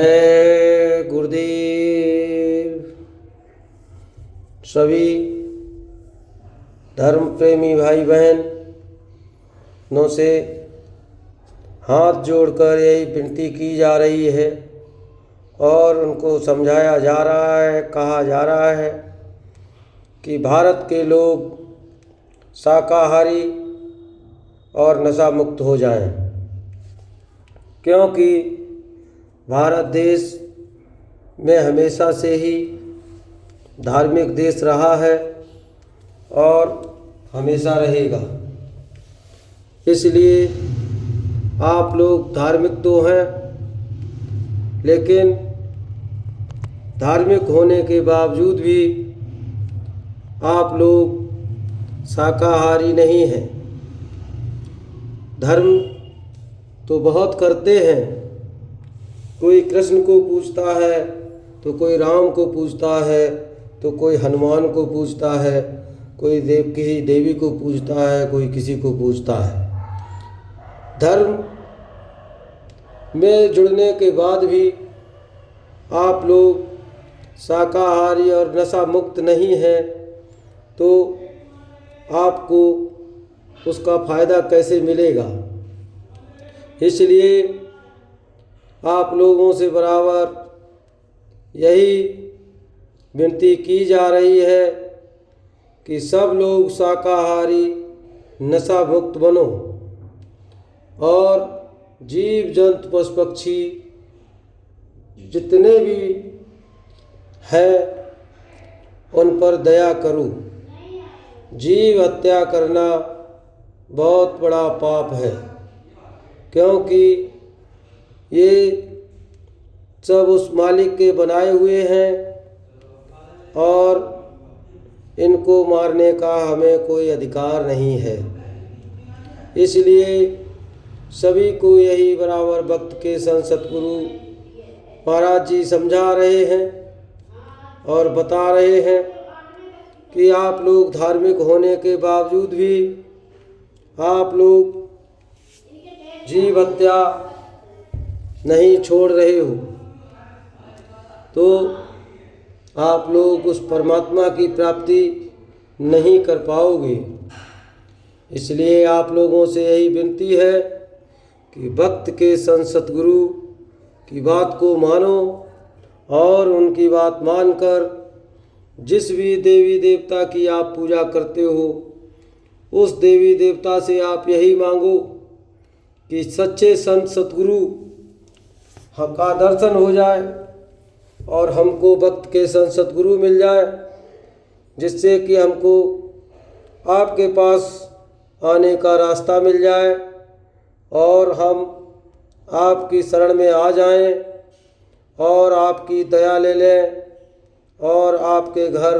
जय गुरुदेव। सभी धर्म प्रेमी भाई बहनों से हाथ जोड़कर यही विनती की जा रही है और उनको समझाया जा रहा है, कहा जा रहा है कि भारत के लोग शाकाहारी और नशा मुक्त हो जाएं, क्योंकि भारत देश में हमेशा से ही धार्मिक देश रहा है और हमेशा रहेगा। इसलिए आप लोग धार्मिक तो हैं, लेकिन धार्मिक होने के बावजूद भी आप लोग शाकाहारी नहीं हैं। धर्म तो बहुत करते हैं, कोई कृष्ण को पूजता है तो कोई राम को पूजता है, तो कोई हनुमान को पूजता है, कोई किसी देवी को पूजता है, कोई किसी को पूजता है। धर्म में जुड़ने के बाद भी आप लोग शाकाहारी और नशा मुक्त नहीं हैं, तो आपको उसका फ़ायदा कैसे मिलेगा। इसलिए आप लोगों से बराबर यही विनती की जा रही है कि सब लोग शाकाहारी नशा मुक्त बनो और जीव जंतु पशु पक्षी जितने भी हैं उन पर दया करो। जीव हत्या करना बहुत बड़ा पाप है, क्योंकि ये सब उस मालिक के बनाए हुए हैं और इनको मारने का हमें कोई अधिकार नहीं है। इसलिए सभी को यही बराबर वक्त के संत सतगुरु महाराज जी समझा रहे हैं और बता रहे हैं कि आप लोग धार्मिक होने के बावजूद भी आप लोग जीव हत्या नहीं छोड़ रहे हो, तो आप लोग उस परमात्मा की प्राप्ति नहीं कर पाओगे। इसलिए आप लोगों से यही विनती है कि भक्त के संत सतगुरु की बात को मानो और उनकी बात मानकर जिस भी देवी देवता की आप पूजा करते हो उस देवी देवता से आप यही मांगो कि सच्चे संत सतगुरु का दर्शन हो जाए और हमको भक्त के संत सतगुरु मिल जाए, जिससे कि हमको आपके पास आने का रास्ता मिल जाए और हम आपकी शरण में आ जाएं और आपकी दया ले लें और आपके घर,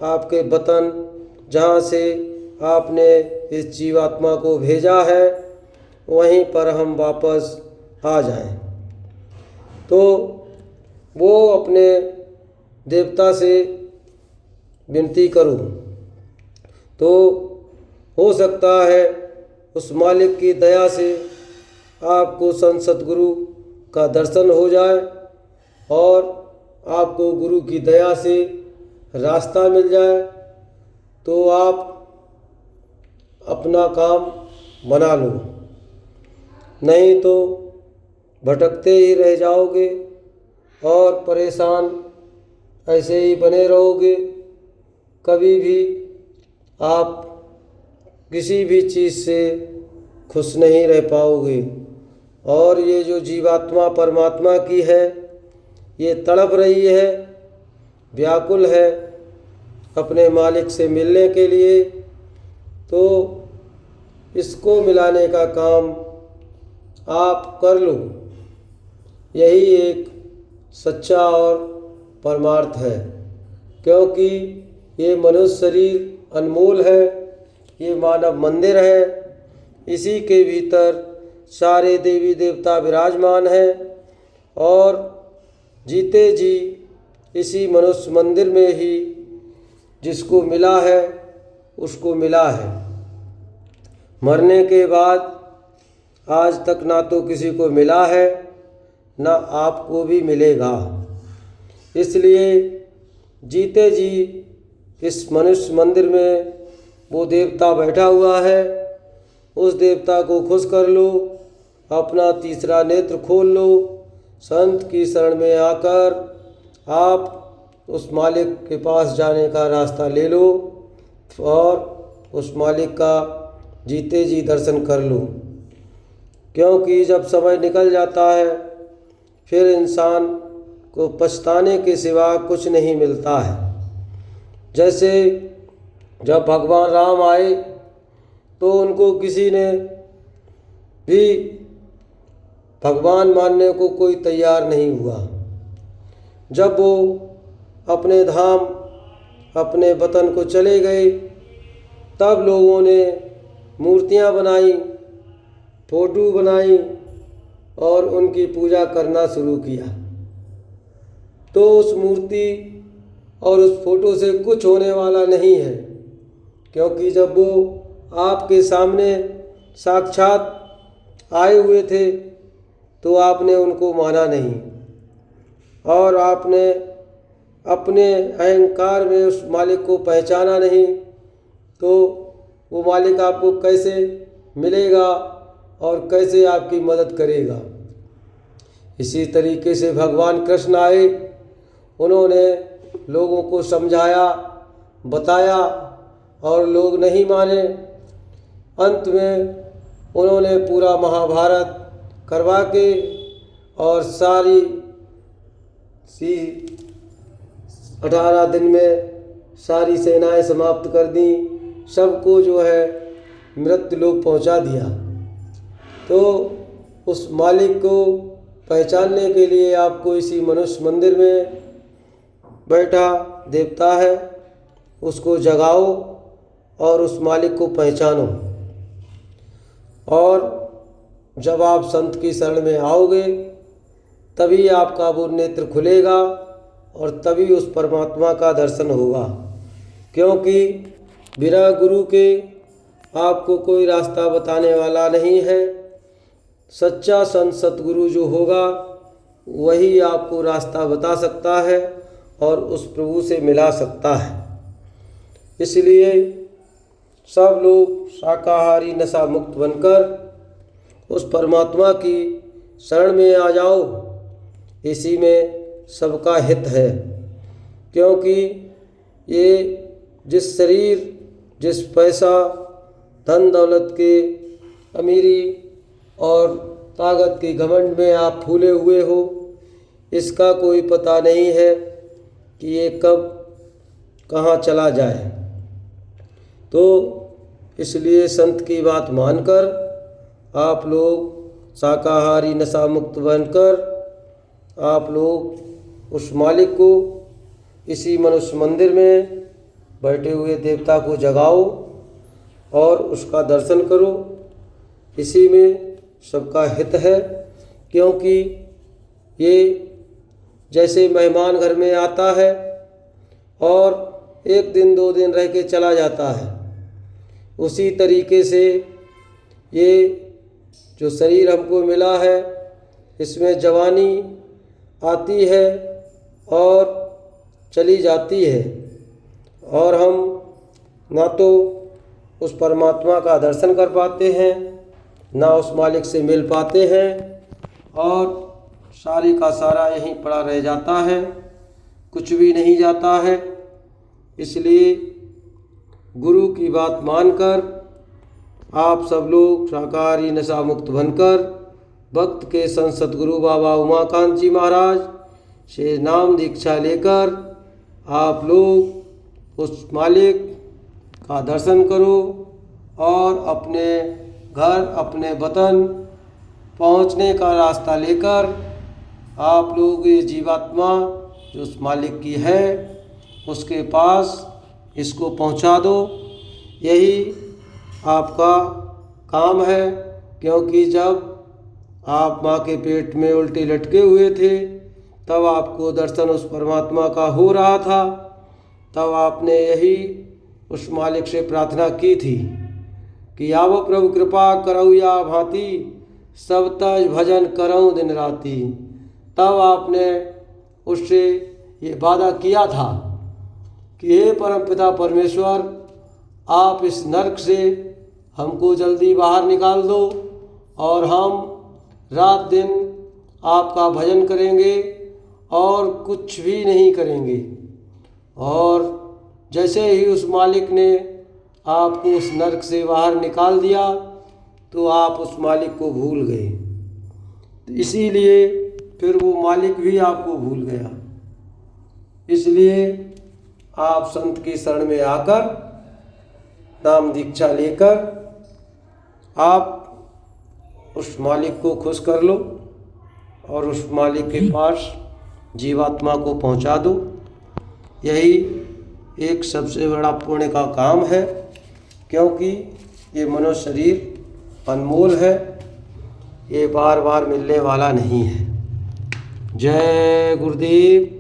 आपके वतन जहाँ से आपने इस जीवात्मा को भेजा है वहीं पर हम वापस आ जाएं। तो वो अपने देवता से विनती करूं तो हो सकता है उस मालिक की दया से आपको संत सतगुरु का दर्शन हो जाए और आपको गुरु की दया से रास्ता मिल जाए, तो आप अपना काम बना लो। नहीं तो भटकते ही रह जाओगे और परेशान ऐसे ही बने रहोगे। कभी भी आप किसी भी चीज़ से खुश नहीं रह पाओगे। और ये जो जीवात्मा परमात्मा की है, ये तड़प रही है, व्याकुल है अपने मालिक से मिलने के लिए, तो इसको मिलाने का काम आप कर लो। यही एक सच्चा और परमार्थ है, क्योंकि ये मनुष्य शरीर अनमोल है, ये मानव मंदिर है, इसी के भीतर सारे देवी देवता विराजमान हैं और जीते जी इसी मनुष्य मंदिर में ही जिसको मिला है उसको मिला है। मरने के बाद आज तक ना तो किसी को मिला है न आपको भी मिलेगा। इसलिए जीते जी इस मनुष्य मंदिर में वो देवता बैठा हुआ है, उस देवता को खुश कर लो, अपना तीसरा नेत्र खोल लो, संत की शरण में आकर आप उस मालिक के पास जाने का रास्ता ले लो और उस मालिक का जीते जी दर्शन कर लो। क्योंकि जब समय निकल जाता है फिर इंसान को पछताने के सिवा कुछ नहीं मिलता है। जैसे जब भगवान राम आए तो उनको किसी ने भी भगवान मानने को कोई तैयार नहीं हुआ। जब वो अपने धाम अपने वतन को चले गए तब लोगों ने मूर्तियां बनाई, फोटो बनाई और उनकी पूजा करना शुरू किया। तो उस मूर्ति और उस फोटो से कुछ होने वाला नहीं है, क्योंकि जब वो आपके सामने साक्षात आए हुए थे तो आपने उनको माना नहीं और आपने अपने अहंकार में उस मालिक को पहचाना नहीं, तो वो मालिक आपको कैसे मिलेगा और कैसे आपकी मदद करेगा। इसी तरीके से भगवान कृष्ण आए, उन्होंने लोगों को समझाया, बताया और लोग नहीं माने। अंत में उन्होंने पूरा महाभारत करवा के और सारी 18 दिन में सारी सेनाएं समाप्त कर दी, सबको जो है मृत्यु लोक पहुंचा दिया। तो उस मालिक को पहचानने के लिए आपको इसी मनुष्य मंदिर में बैठा देवता है, उसको जगाओ और उस मालिक को पहचानो। और जब आप संत की शरण में आओगे तभी आपका वो नेत्र खुलेगा और तभी उस परमात्मा का दर्शन होगा। क्योंकि बिना गुरु के आपको कोई रास्ता बताने वाला नहीं है। सच्चा संत सतगुरु जो होगा वही आपको रास्ता बता सकता है और उस प्रभु से मिला सकता है। इसलिए सब लोग शाकाहारी नशा मुक्त बनकर उस परमात्मा की शरण में आ जाओ, इसी में सबका हित है। क्योंकि ये जिस शरीर, जिस पैसा, धन दौलत के, अमीरी और ताकत के घमंड में आप फूले हुए हो, इसका कोई पता नहीं है कि ये कब कहाँ चला जाए। तो इसलिए संत की बात मानकर आप लोग शाकाहारी नशा मुक्त बनकर आप लोग उस मालिक को इसी मनुष्य मंदिर में बैठे हुए देवता को जगाओ और उसका दर्शन करो। इसी में सबका हित है। क्योंकि ये जैसे मेहमान घर में आता है और 1 दिन 2 दिन रह के चला जाता है, उसी तरीके से ये जो शरीर हमको मिला है इसमें जवानी आती है और चली जाती है और हम ना तो उस परमात्मा का दर्शन कर पाते हैं, ना उस मालिक से मिल पाते हैं और सारी का सारा यहीं पड़ा रह जाता है, कुछ भी नहीं जाता है। इसलिए गुरु की बात मानकर आप सब लोग शाकाहारी नशा मुक्त बनकर भक्त के संत सतगुरु बाबा उमाकांत जी महाराज से नाम दीक्षा लेकर आप लोग उस मालिक का दर्शन करो और अपने घर, अपने वतन पहुंचने का रास्ता लेकर आप लोग ये जीवात्मा जो उस मालिक की है उसके पास इसको पहुंचा दो। यही आपका काम है। क्योंकि जब आप माँ के पेट में उल्टे लटके हुए थे तब आपको दर्शन उस परमात्मा का हो रहा था, तब आपने यही उस मालिक से प्रार्थना की थी कि आवो प्रभु कृपा करऊ या भांति, सब तज भजन करऊँ दिन राती। तब आपने उससे ये वादा किया था कि हे परमपिता परमेश्वर, आप इस नरक से हमको जल्दी बाहर निकाल दो और हम रात दिन आपका भजन करेंगे और कुछ भी नहीं करेंगे। और जैसे ही उस मालिक ने आपको उस नरक से बाहर निकाल दिया तो आप उस मालिक को भूल गए। तो इसीलिए फिर वो मालिक भी आपको भूल गया। इसलिए आप संत की शरण में आकर नाम दीक्षा लेकर आप उस मालिक को खुश कर लो और उस मालिक के पास जीवात्मा को पहुंचा दो। यही एक सबसे बड़ा पुण्य का काम है, क्योंकि ये मनुष्य शरीर अनमोल है, ये बार बार मिलने वाला नहीं है। जय गुरुदेव।